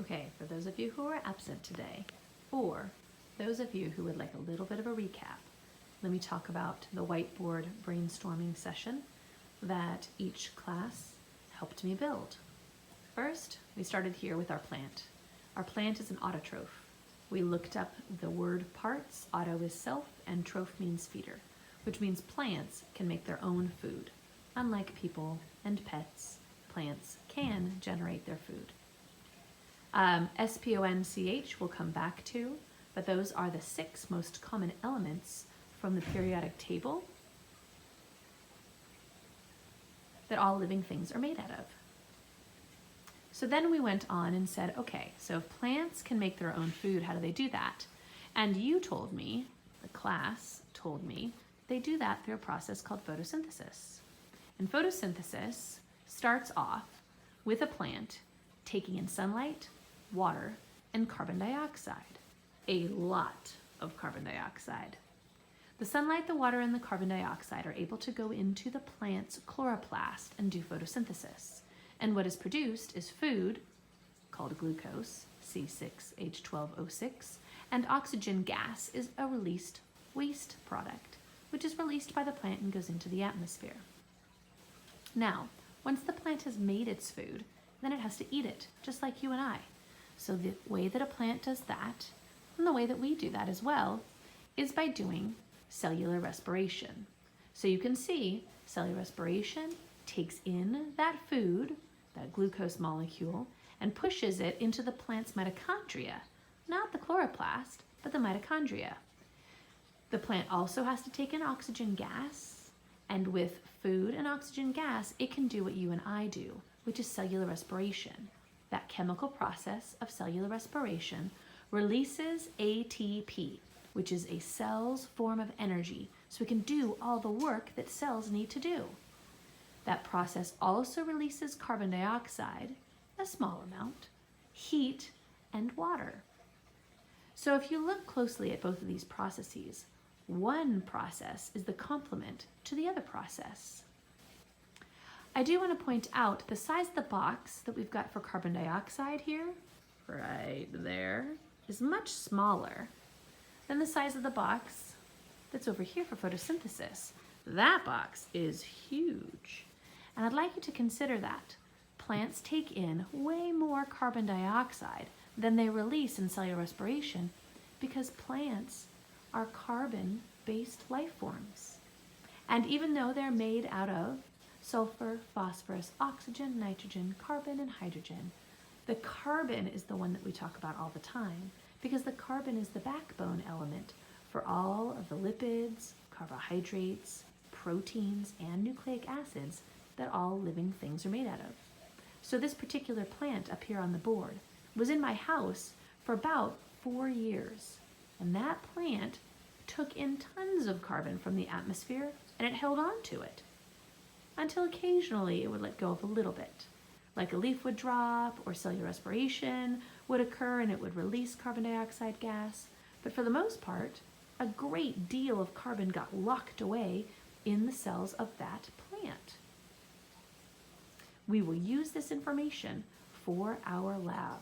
Okay, for those of you who are absent today, or those of you who would like a little bit of a recap, let me talk about the whiteboard brainstorming session that each class helped me build. First, we started here with our plant. Our plant is an autotroph. We looked up the word parts. Auto is self and troph means feeder, which means plants can make their own food. Unlike people and pets, plants can generate their food. SPONCH we'll come back to, but those are the 6 most common elements from the periodic table that all living things are made out of. So then we went on and said, okay, so if plants can make their own food, how do they do that? And you told me, the class told me, they do that through a process called photosynthesis. And photosynthesis starts off with a plant taking in sunlight, water, and carbon dioxide. A lot of carbon dioxide. The sunlight, the water, and the carbon dioxide are able to go into the plant's chloroplast and do photosynthesis. And what is produced is food, called glucose, C6H12O6, and oxygen gas is a released waste product, which is released by the plant and goes into the atmosphere. Now, once the plant has made its food, then it has to eat it, just like you and I. So the way that a plant does that, and the way that we do that as well, is by doing cellular respiration. So you can see cellular respiration takes in that food, that glucose molecule, and pushes it into the plant's mitochondria, not the chloroplast, but the mitochondria. The plant also has to take in oxygen gas, and with food and oxygen gas, it can do what you and I do, which is cellular respiration. That chemical process of cellular respiration releases ATP, which is a cell's form of energy, so it can do all the work that cells need to do. That process also releases carbon dioxide, a small amount, heat, and water. So if you look closely at both of these processes, one process is the complement to the other process. I do want to point out the size of the box that we've got for carbon dioxide here, right there, is much smaller than the size of the box that's over here for photosynthesis. That box is huge. And I'd like you to consider that. Plants take in way more carbon dioxide than they release in cellular respiration because plants are carbon-based life forms. And even though they're made out of sulfur, phosphorus, oxygen, nitrogen, carbon, and hydrogen, the carbon is the one that we talk about all the time because the carbon is the backbone element for all of the lipids, carbohydrates, proteins, and nucleic acids that all living things are made out of. So this particular plant up here on the board was in my house for about 4 years. And that plant took in tons of carbon from the atmosphere and it held on to it until occasionally it would let go of a little bit. Like a leaf would drop or cellular respiration would occur and it would release carbon dioxide gas. But for the most part, a great deal of carbon got locked away in the cells of that plant. We will use this information for our lab.